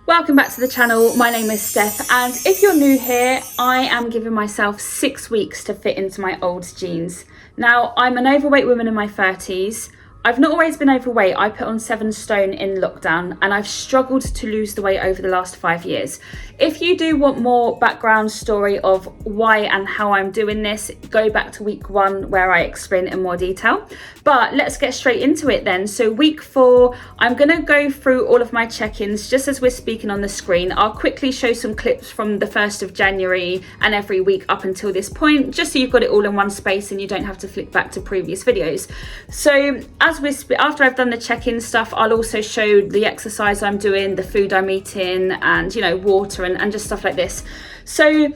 Welcome back to the channel. My name is Steph, and if you're new here, I am giving myself 6 weeks to fit into my old jeans. Now, I'm an overweight woman in my 30s. I've not always been overweight. I put on 7 stone in lockdown and I've struggled to lose the weight over the last 5 years. If you do want more background story of why and how I'm doing this, go back to week 1 where I explain it in more detail. But let's get straight into it then. So week 4, I'm going to go through all of my check-ins just as we're speaking on the screen. I'll quickly show some clips from the 1st of January and every week up until this point, just so you've got it all in one space and you don't have to flick back to previous videos. So after I've done the check-in stuff, I'll also show the exercise I'm doing, the food I'm eating, and water and just stuff like this. So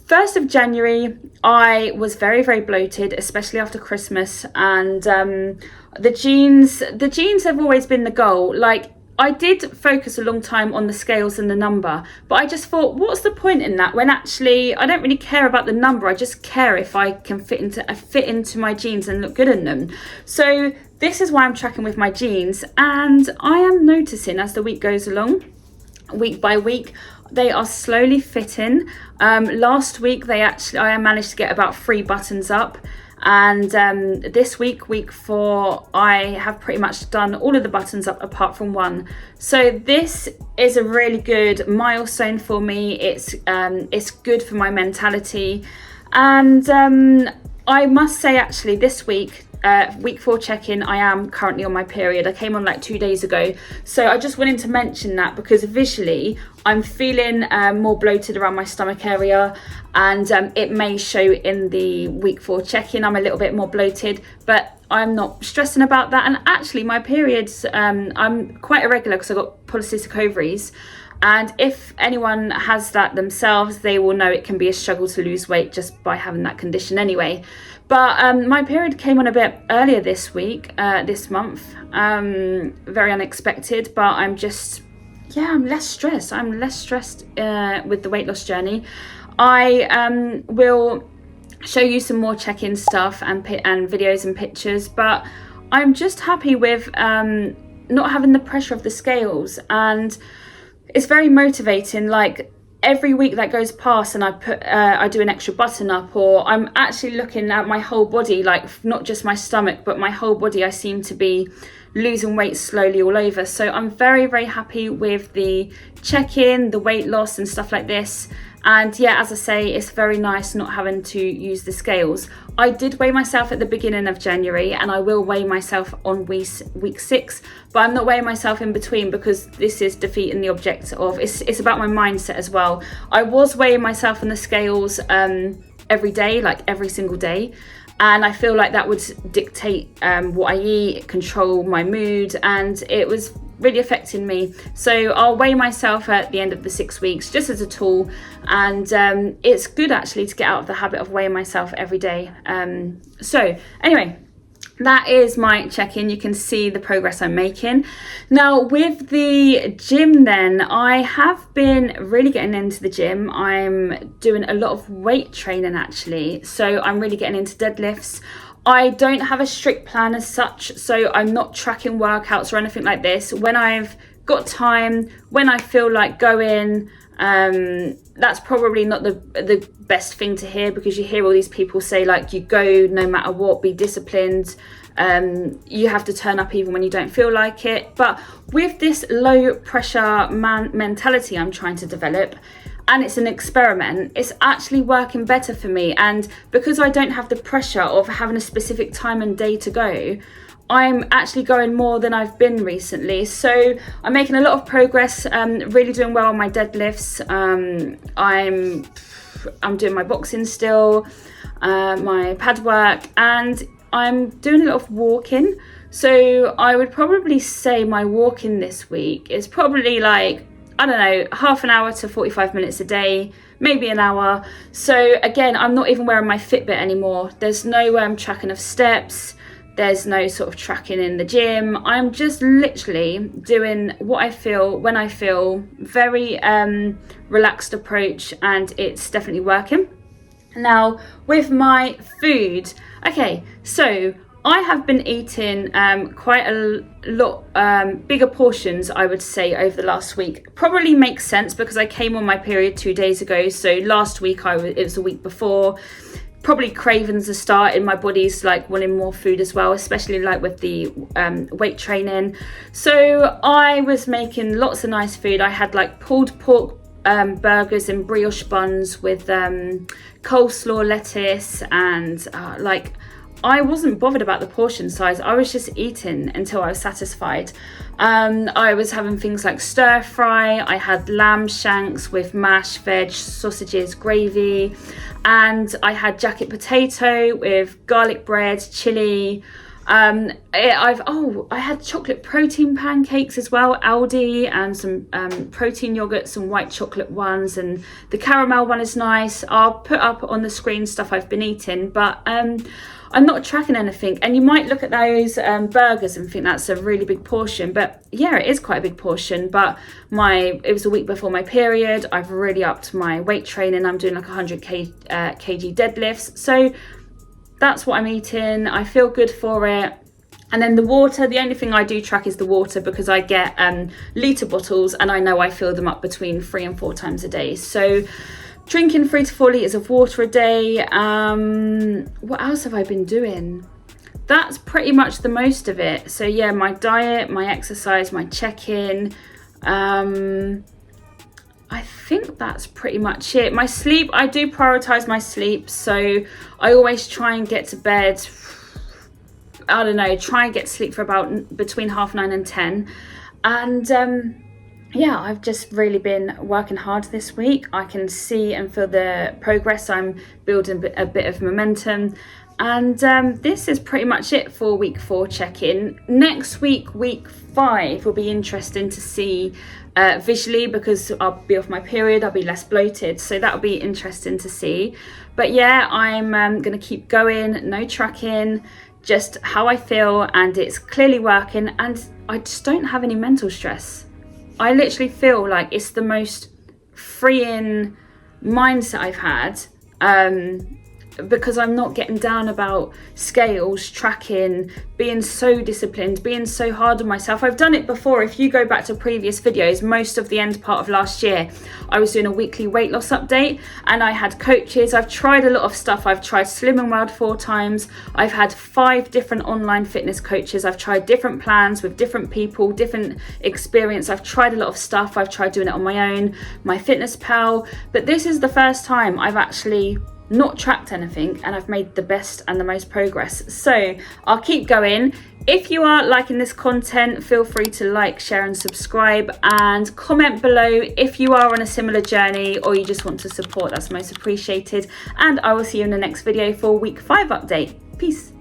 1st of January, I was very bloated, especially after Christmas, and the jeans have always been the goal. Like, I did focus a long time on the scales and the number, but I just thought, what's the point in that when actually I don't really care about the number. I just care if I can fit into my jeans and look good in them. So this is why I'm tracking with my jeans, and I am noticing as the week goes along, week by week, they are slowly fitting. Last week I managed to get about 3 buttons up, and this week, week 4, I have pretty much done all of the buttons up apart from 1. So this is a really good milestone for me. It's good for my mentality, and I must say actually this week, week 4 check-in, I am currently on my period. I came on like 2 days ago, so I just wanted to mention that because visually I'm feeling more bloated around my stomach area, and it may show in the week 4 check-in. I'm a little bit more bloated, but I'm not stressing about that. And actually my periods, I'm quite irregular because I've got polycystic ovaries, and if anyone has that themselves, they will know it can be a struggle to lose weight just by having that condition anyway. But my period came on a bit earlier this month, very unexpected, but I'm less stressed. I'm less stressed with the weight loss journey. I will show you some more check-in stuff and videos and pictures, but I'm just happy with not having the pressure of the scales, and it's very motivating. Like, every week that goes past and I do an extra button up, or I'm actually looking at my whole body, like not just my stomach but my whole body, I seem to be losing weight slowly all over. So I'm very happy with the check-in, the weight loss and stuff like this. And yeah, as I say, it's very nice not having to use the scales. I did weigh myself at the beginning of January, and I will weigh myself on week 6, but I'm not weighing myself in between because this is defeating the object of, it's about my mindset as well. I was weighing myself on the scales every day, like every single day, and I feel like that would dictate what I eat, control my mood, and it was really affecting me. So I'll weigh myself at the end of the 6 weeks just as a tool, and it's good actually to get out of the habit of weighing myself every day. So anyway, that is my check-in. You can see the progress I'm making. Now with the gym then, I have been really getting into the gym. I'm doing a lot of weight training actually, so I'm really getting into deadlifts. I don't have a strict plan as such, so I'm not tracking workouts or anything like this. When I've got time, when I feel like going, that's probably not the best thing to hear, because you hear all these people say like, you go no matter what, be disciplined, you have to turn up even when you don't feel like it. But with this low pressure mentality I'm trying to develop, and it's an experiment, it's actually working better for me. And because I don't have the pressure of having a specific time and day to go, I'm actually going more than I've been recently. So I'm making a lot of progress, really doing well on my deadlifts. I'm doing my boxing still, my pad work, and I'm doing a lot of walking. So I would probably say my walking this week is probably like, I don't know, half an hour to 45 minutes a day, maybe an hour. So again, I'm not even wearing my Fitbit anymore. There's no tracking of steps. There's no sort of tracking in the gym. I'm just literally doing what I feel when I feel. Very relaxed approach, and it's definitely working. Now with my food, okay, so I have been eating quite a lot bigger portions, I would say, over the last week. Probably makes sense because I came on my period 2 days ago, so last week it was the week before. Probably cravings are starting, my body's like wanting more food as well, especially like with the weight training. So I was making lots of nice food. I had like pulled pork burgers and brioche buns with coleslaw, lettuce, and I wasn't bothered about the portion size. I was just eating until I was satisfied. I was having things like stir fry. I had lamb shanks with mashed veg, sausages, gravy, and I had jacket potato with garlic bread, chili. I had chocolate protein pancakes as well, Aldi, and some protein yogurt, some white chocolate ones, and the caramel one is nice. I'll put up on the screen stuff I've been eating, but I'm not tracking anything. And you might look at those burgers and think that's a really big portion, but yeah, it is quite a big portion. But it was a week before my period. I've really upped my weight training. I'm doing like 100 kg deadlifts, so that's what I'm eating. I feel good for it. And then the water, the only thing I do track is the water, because I get litre bottles and I know I fill them up between 3 and 4 times a day. So drinking 3 to 4 litres of water a day. What else have I been doing? That's pretty much the most of it. So yeah, my diet, my exercise, my check-in. I think that's pretty much it. My sleep, I do prioritise my sleep. So I always try and get to bed, I don't know, try and get sleep for about between 9:30 and 10. And yeah, I've just really been working hard this week. I can see and feel the progress. I'm building a bit of momentum. And this is pretty much it for week 4 check-in. Next week, week 5, will be interesting to see visually, because I'll be off my period, I'll be less bloated. So that'll be interesting to see. But yeah, I'm going to keep going, no tracking, just how I feel, and it's clearly working. And I just don't have any mental stress. I literally feel like it's the most freeing mindset I've had, because I'm not getting down about scales, tracking, being so disciplined, being so hard on myself. I've done it before. If you go back to previous videos, most of the end part of last year, I was doing a weekly weight loss update and I had coaches. I've tried a lot of stuff. I've tried Slimming World 4 times. I've had 5 different online fitness coaches. I've tried different plans with different people, different experience. I've tried a lot of stuff. I've tried doing it on my own, MyFitnessPal, but this is the first time I've actually not tracked anything and I've made the best and the most progress. So I'll keep going. If you are liking this content, feel free to like, share and subscribe, and comment below if you are on a similar journey or you just want to support. That's most appreciated, and I will see you in the next video for week 5 update. Peace.